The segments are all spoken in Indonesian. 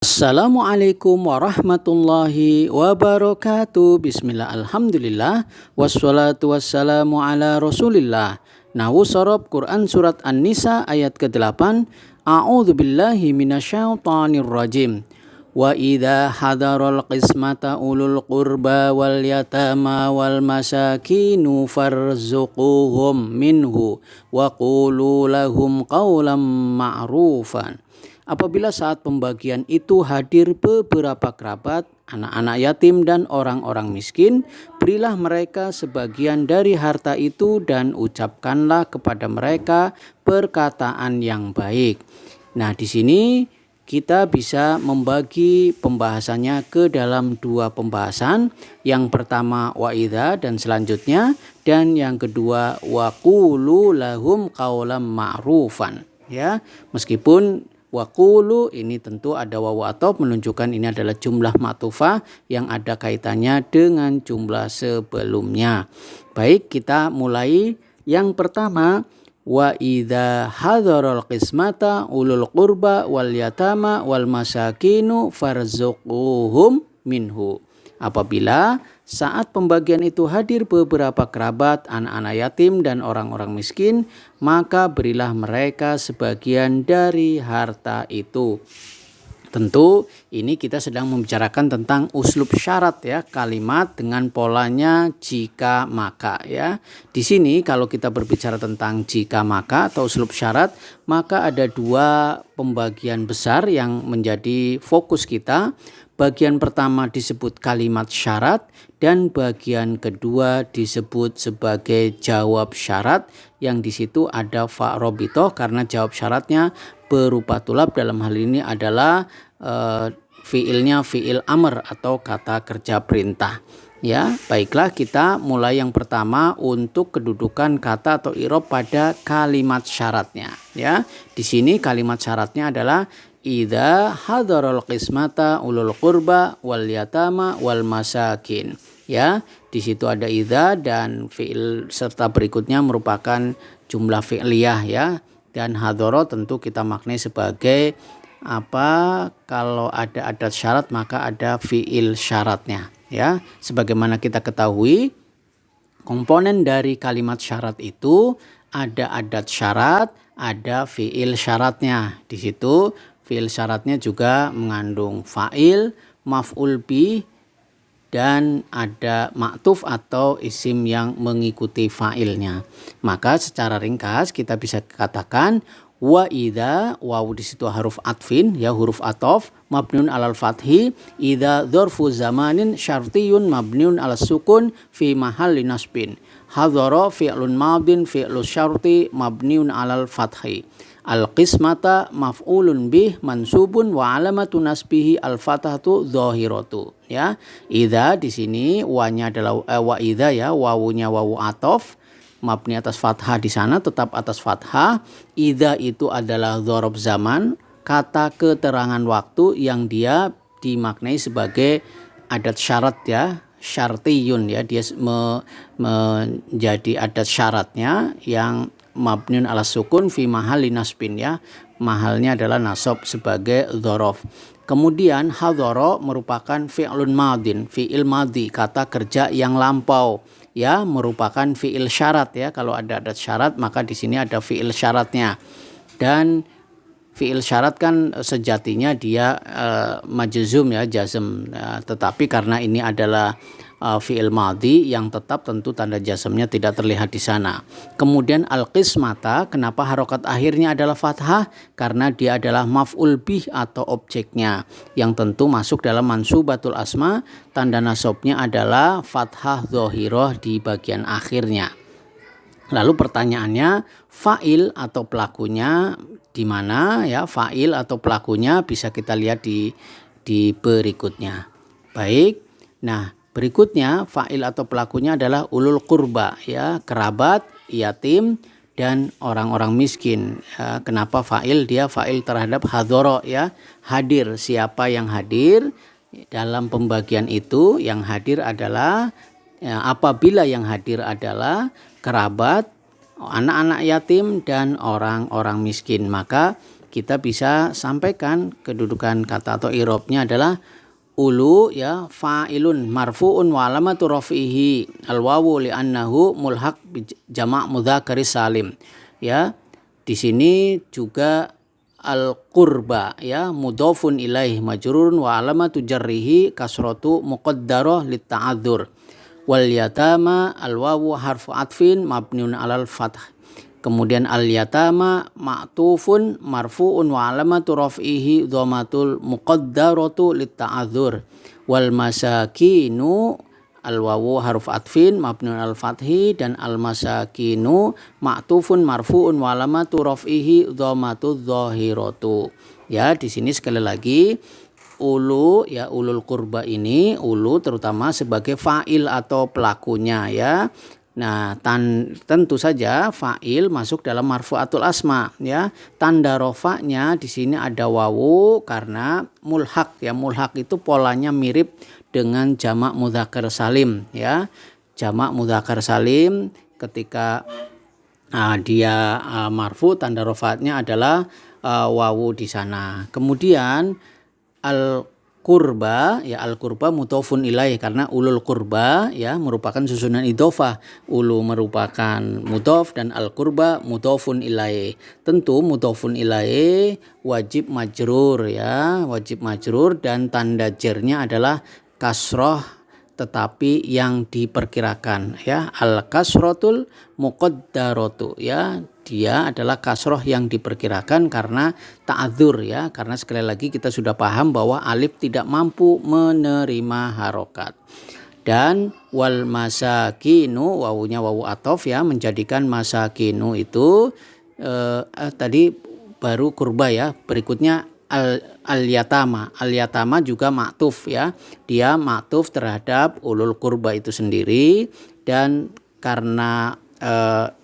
Assalamualaikum warahmatullahi wabarakatuh. Bismillah, alhamdulillah, wassalatu wassalamu ala rasulillah. Nahu sorob Quran surat An-Nisa ayat ke-8. A'udzu billahi minasyaitonir rajim. Wa idza hadarul qismata ulul qurba wal yatama wal masakinu farzuquhum minhu wa qulu lahum qawlan ma'rufan. Apabila saat pembagian itu hadir beberapa kerabat, anak-anak yatim dan orang-orang miskin, berilah mereka sebagian dari harta itu dan ucapkanlah kepada mereka perkataan yang baik. Nah, di sini kita bisa membagi pembahasannya ke dalam dua pembahasan. Yang pertama wa'idha dan selanjutnya, dan yang kedua waqulu lahum qawlan ma'rufan. Ya, meskipun waqulu ini tentu ada wawu athof menunjukkan ini adalah jumlah ma'tufah yang ada kaitannya dengan jumlah sebelumnya. Baik, kita mulai yang pertama. Wa idza hadarul qismata ulul qurba wal yatama wal masakinu farzuquhum minhu. Apabila saat pembagian itu hadir beberapa kerabat, anak-anak yatim dan orang-orang miskin, maka berilah mereka sebagian dari harta itu. Tentu ini kita sedang membicarakan tentang uslub syarat ya, kalimat dengan polanya jika maka ya. Di sini kalau kita berbicara tentang jika maka atau uslub syarat, maka ada dua pembagian besar yang menjadi fokus kita. Bagian pertama disebut kalimat syarat dan bagian kedua disebut sebagai jawab syarat, yang di situ ada fa'robitoh karena jawab syaratnya berupa tulab, dalam hal ini adalah fiilnya fiil amr atau kata kerja perintah. Ya, baiklah, kita mulai yang pertama untuk kedudukan kata atau i'rab pada kalimat syaratnya. Ya, di sini kalimat syaratnya adalah idza hadarul qismata ulul qurba wal yatama wal masakin. Ya, di situ ada idza dan fiil serta berikutnya merupakan jumlah fi'liyah ya. Dan hadoro tentu kita maknai sebagai apa? Kalau ada adat syarat maka ada fiil syaratnya ya. Sebagaimana kita ketahui, komponen dari kalimat syarat itu ada adat syarat, ada fiil syaratnya. Di situ fiil syaratnya juga mengandung fa'il, maf'ul bih, dan ada ma'tuf atau isim yang mengikuti fa'ilnya. Maka secara ringkas kita bisa katakan wa idza, wawu di situ huruf atfin ya, huruf athof mabniun alal fathi, idza dzarfu zamanin syartiyun mabniun alas sukun fi mahalli nasbin. Hadara fi'lun madin fi'lus syarti mabniun alal fathi. Al-qismata maf'ulun bih mansubun wa alamatu nasbihi al-fathatu dhahiratu ya. Idza di sini wanya adalah wa idza ya, wawunya wawu athof mabni atas fathah, di sana tetap atas fathah. Idza itu adalah dzaraf zaman, kata keterangan waktu yang dia dimaknai sebagai adat syarat ya, syartiyun ya, dia menjadi adat syaratnya yang mabniun ala sukun fi mahalli nasbin ya, mahalnya adalah nasab sebagai dzaraf. Kemudian hadara merupakan fi'lun madin, fi'il madhi, kata kerja yang lampau ya, merupakan fi'il syarat ya. Kalau ada adat syarat maka di sini ada fi'il syaratnya. Dan fi'il syarat kan sejatinya dia majzum ya, jazm, tetapi karena ini adalah fi'il madhi yang tetap, tentu tanda jazmnya tidak terlihat di sana. Kemudian al-qismata, kenapa harokat akhirnya adalah fathah? Karena dia adalah maf'ul bih atau objeknya yang tentu masuk dalam mansubatul asma, tanda nasabnya adalah fathah dhohiroh di bagian akhirnya. Lalu pertanyaannya, fa'il atau pelakunya di mana ya? Fa'il atau pelakunya bisa kita lihat di berikutnya. Baik. Nah, berikutnya fa'il atau pelakunya adalah ulul qurba ya, kerabat, yatim dan orang-orang miskin. Kenapa fa'il? Dia fa'il terhadap hadoro ya, hadir. Siapa yang hadir dalam pembagian itu? Yang hadir adalah apabila yang hadir adalah kerabat, anak-anak yatim dan orang-orang miskin, maka kita bisa sampaikan kedudukan kata atau i'rabnya adalah ulu ya fa'ilun marfu'un wa alamatu raf'ihi al-wawu li'annahu mulhaq bi jama' mudzakkaris salim. Ya, di sini juga al-qurba ya mudhofun ilaih majrurun wa alamatu jarrihi kasratu muqaddarah litta'adzur. Wal yatama al-wawu harfu atfin mabniun alal fath. Kemudian al-yatama ma'tufun marfu'un wa alamatu raf'ihi dhammatul muqaddaratu litta'adzur. Wal masakinu al-wawu harfu atfin mabniun al fathi dan al-masakinu ma'tufun marfu'un wa alamatu raf'ihi dhammatudz dhahiratu. Ya, di sini sekali lagi ulu ya ulul qurba ini ulu terutama sebagai fa'il atau pelakunya ya. Nah, tentu saja fa'il masuk dalam marfu'atul asma ya. Tanda rofa'nya di sini ada wawu karena mulhaq ya. Mulhaq itu polanya mirip dengan jamak mudzakkar salim ya. Jamak mudzakkar salim ketika dia marfu tanda rofa'nya adalah wawu di sana. Kemudian al-qurba ya al-qurba mudhofun ilaih karena ulul qurba ya merupakan susunan idhofah. Ulu merupakan mudhof dan al-qurba mudhofun ilaih. Tentu mudhofun ilaih wajib majrur ya, wajib majrur dan tanda jernya adalah kasroh tetapi yang diperkirakan ya. Al-kasrotul muqaddaratu ya. Dia adalah kasroh yang diperkirakan karena ta'adzur ya. Karena sekali lagi kita sudah paham bahwa alif tidak mampu menerima harokat. Dan wal masakinu wawunya wawu atof ya menjadikan masakinu itu tadi baru kurba ya. Berikutnya al-yatama. Al-yatama juga ma'tuf ya. Dia ma'tuf terhadap ulul kurba itu sendiri dan karena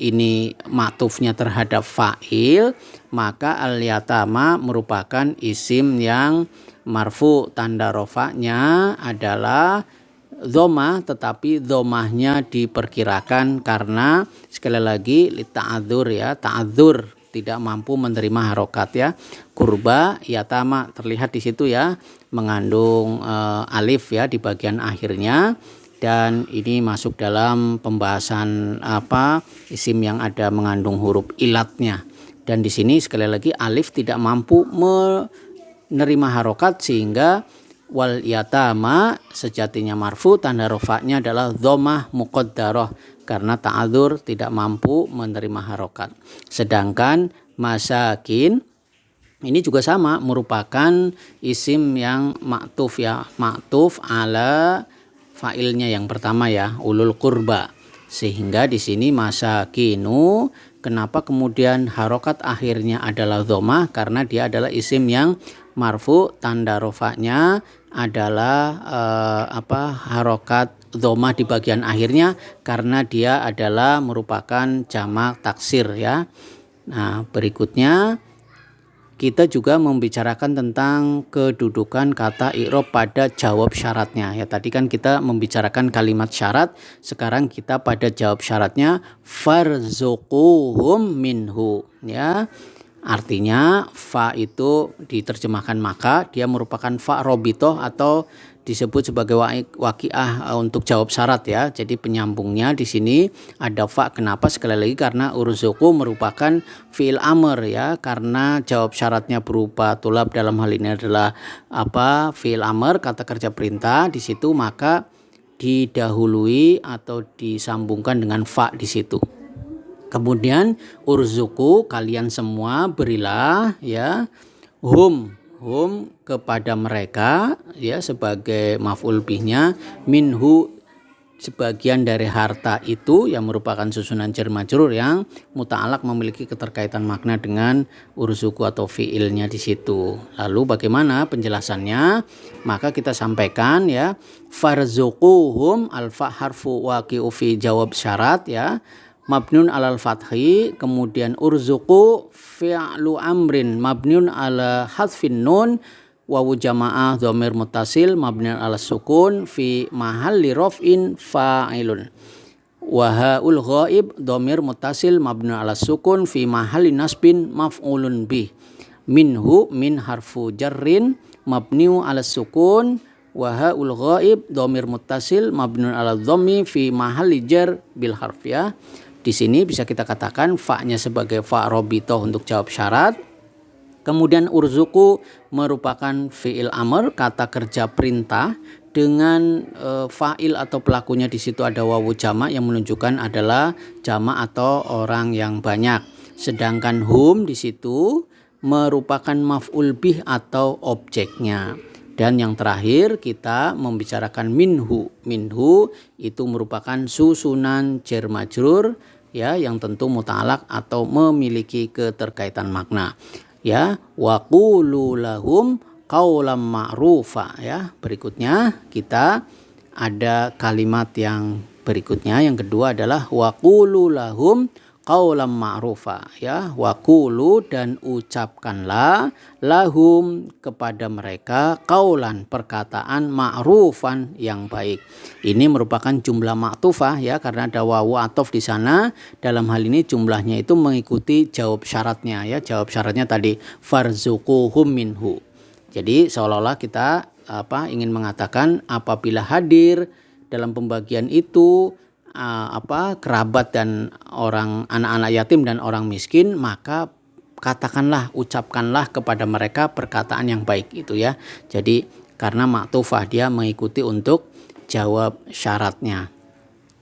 ini ma'tufnya terhadap fa'il, maka al-yatama merupakan isim yang marfu. Tanda rofa'nya adalah dhamma tetapi dhammahnya diperkirakan karena sekali lagi li ta'adzur ya, ta'adzur tidak mampu menerima harokat ya. Kurba yatama terlihat di situ ya mengandung alif ya di bagian akhirnya. Dan ini masuk dalam pembahasan isim yang ada mengandung huruf ilatnya. Dan di sini sekali lagi alif tidak mampu menerima harokat sehingga wal yatama sejatinya marfu tanda rofa'nya adalah dhammah muqaddarah karena ta'adzur tidak mampu menerima harokat. Sedangkan masakin ini juga sama merupakan isim yang ma'tuf ya, ma'tuf ala fa'ilnya yang pertama ya, ulul qurba. Sehingga di sini masakinu kenapa kemudian harokat akhirnya adalah dhammah karena dia adalah isim yang marfu tanda rofa'nya adalah harokat dhammah di bagian akhirnya karena dia adalah merupakan jamak taksir ya. Nah, berikutnya kita juga membicarakan tentang kedudukan kata i'rab pada jawab syaratnya. Ya, tadi kan kita membicarakan kalimat syarat, sekarang kita pada jawab syaratnya farzuquhum minhu ya. Artinya fa itu diterjemahkan maka dia merupakan fa robitoh atau disebut sebagai waqiah untuk jawab syarat ya. Jadi penyambungnya di sini ada fa. Kenapa? Sekali lagi karena urzuqu merupakan fi'il amr ya. Karena jawab syaratnya berupa tulab dalam hal ini adalah fi'il amr, kata kerja perintah di situ, maka didahului atau disambungkan dengan fa di situ. Kemudian urzuqu kalian semua berilah ya hum kepada mereka ya sebagai maf'ul bihnya, minhu sebagian dari harta itu yang merupakan susunan jar majrur yang muta'alaq memiliki keterkaitan makna dengan urzuqu atau fi'ilnya di situ. Lalu bagaimana penjelasannya? Maka kita sampaikan ya farzuquhum alfa harfu waqi'u fi jawab syarat ya. Mabnun alal fathi, kemudian urzuqu fi'lu amrin mabnun ala hadfin nun wawu jamaah dhamir muttasil mabnun ala sukun fi mahalli raf'in fa'ilun. Wa haul ghaib dhamir muttasil mabnun ala sukun fi mahalli nasbin maf'ulun bih. Minhu min harfu jarrin mabniu ala sukun wa haul ghaib dhamir muttasil mabniun ala dhammi fi mahalli jar bil harf ya. Di sini bisa kita katakan fa-nya sebagai fa robitoh untuk jawab syarat. Kemudian urzuku merupakan fi'il amr, kata kerja perintah dengan fa'il atau pelakunya di situ ada wawu jamak yang menunjukkan adalah jamak atau orang yang banyak. Sedangkan hum di situ merupakan maf'ul bih atau objeknya. Dan yang terakhir kita membicarakan minhu. Minhu itu merupakan susunan jar majrur ya yang tentu muta'alaq atau memiliki keterkaitan makna. Ya, wa qulu lahum qaulan ma'rufa ya. Berikutnya kita ada kalimat yang berikutnya, yang kedua adalah wa qulu lahum qaulan ma'rufa ya. Wa qulu dan ucapkanlah lahum kepada mereka qaulan perkataan ma'rufan yang baik. Ini merupakan jumlah ma'tufah ya karena ada wawu atuf di sana. Dalam hal ini jumlahnya itu mengikuti jawab syaratnya ya. Jawab syaratnya tadi farzuquhum minhu. Jadi seolah-olah kita ingin mengatakan apabila hadir dalam pembagian itu kerabat dan orang anak-anak yatim dan orang miskin, maka katakanlah, ucapkanlah kepada mereka perkataan yang baik itu ya. Jadi karena maktufah dia mengikuti untuk jawab syaratnya.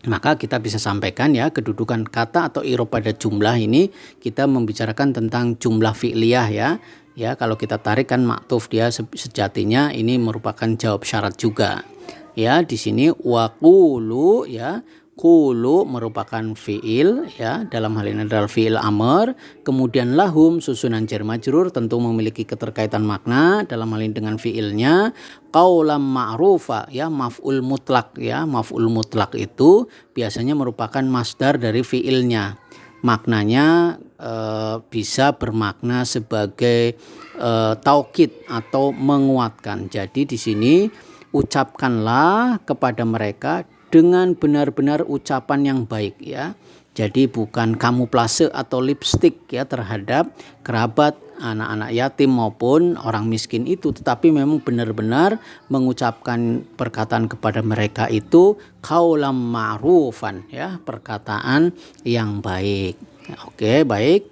Maka kita bisa sampaikan ya kedudukan kata atau i'rab pada jumlah ini kita membicarakan tentang jumlah fi'liyah ya. Ya, kalau kita tarik kan maktuf dia sejatinya ini merupakan jawab syarat juga. Ya, di sini waqulu ya. Qulu merupakan fi'il ya, dalam hal ini adalah fi'il amr. Kemudian lahum susunan jar majrur tentu memiliki keterkaitan makna dalam hal ini dengan fi'ilnya. Qaulan ma'rufa ya, maf'ul mutlak ya. Maf'ul mutlak itu biasanya merupakan masdar dari fi'ilnya. Maknanya bisa bermakna sebagai taukid atau menguatkan. Jadi di sini ucapkanlah kepada mereka dengan benar-benar ucapan yang baik ya. Jadi bukan kamuflase atau lipstik ya terhadap kerabat, anak-anak yatim maupun orang miskin itu, tetapi memang benar-benar mengucapkan perkataan kepada mereka itu qaulan ma'rufan ya, perkataan yang baik. Oke, baik.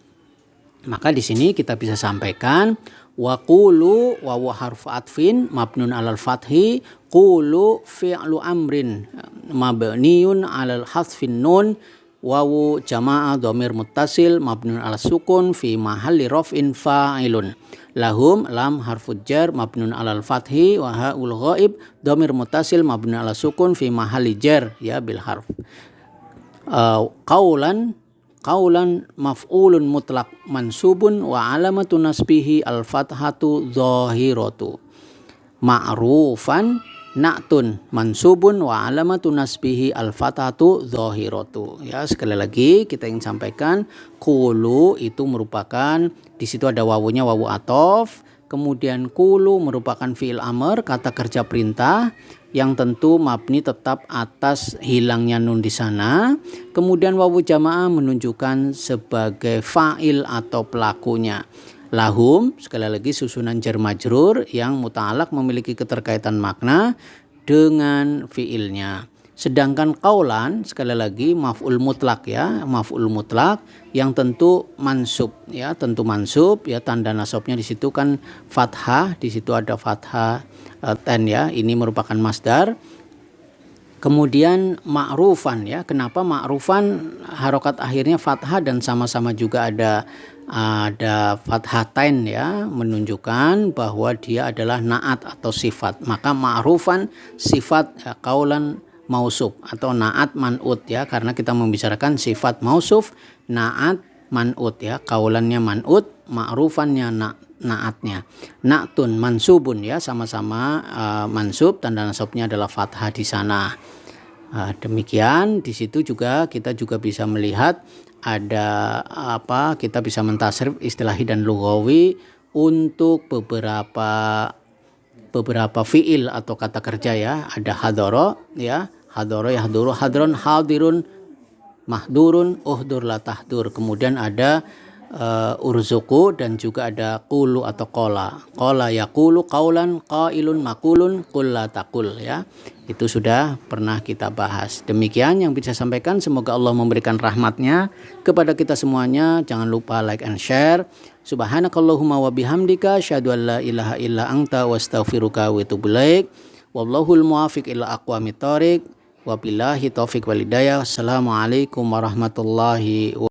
Maka di sini kita bisa sampaikan wa qulu wa harfu atfin mabnun alal fathi, qulu fi'lu amrin mabniun alal hasfin nun, wawu jamaah dhamir muttasil mabnun ala sukun fi mahalli raf'in fa'ilun. Lahum lam harfu jar mabnun alal fathi wa haul ghaib dhamir muttasil mabnun ala sukun fi mahalli jar ya bil harf. Qaulan maf'ulun mutlaq mansubun wa alamatu nasbihi al-fathatu dhahiratu. Ma'rufan na'tun mansubun wa alamatu nasbihi al-fathatu dhahiratu. Ya, sekali lagi kita ingin sampaikan qulu itu merupakan di situ ada wawunya wawu athof. Kemudian qulu merupakan fi'il amr, kata kerja perintah yang tentu mabni tetap atas hilangnya nun di sana. Kemudian wawu jamaah menunjukkan sebagai fa'il atau pelakunya. Lahum sekali lagi susunan jar majrur yang muta'alaq memiliki keterkaitan makna dengan fi'ilnya. Sedangkan qaulan sekali lagi maf'ul mutlak ya, maf'ul mutlak yang tentu mansub ya, tentu mansub ya, tanda nasabnya di situ kan fathah, di situ ada fathah ten ya, ini merupakan masdar. Kemudian ma'rufan ya, kenapa ma'rufan harokat akhirnya fathah dan sama-sama juga ada fathatain ya, menunjukkan bahwa dia adalah naat atau sifat. Maka ma'rufan sifat ya, qaulan mausuf atau naat man'ut ya, karena kita membicarakan sifat mausuf, naat man'ut ya, qaulannya man'ut, ma'rufannya naatnya. Na'tun mansubun ya, sama-sama mansub, tanda nasabnya adalah fathah di sana. Demikian di situ juga kita juga bisa melihat ada kita bisa mentasrif istilahi dan lughawi untuk beberapa fiil atau kata kerja ya. Ada hadara ya, hadara yahduru, hadron hadirun, mahdurun, uhdur la tahdur. Kemudian ada urzuku, dan juga ada qulu atau qala. Qala yaqulu qaulan, qailun maqulun, qul la taqul ya. Itu sudah pernah kita bahas. Demikian yang bisa sampaikan, semoga Allah memberikan rahmatnya kepada kita semuanya. Jangan lupa like and share. Subhanakallahumma wa bihamdika asyhadu an la ilaha illa anta wa astaghfiruka wa atubu ilaik. Wallahul muwaffiq ila aqwamit thoriq. Wabillahi taufiq wal hidayah. Assalamualaikum warahmatullahi wabarakatuh.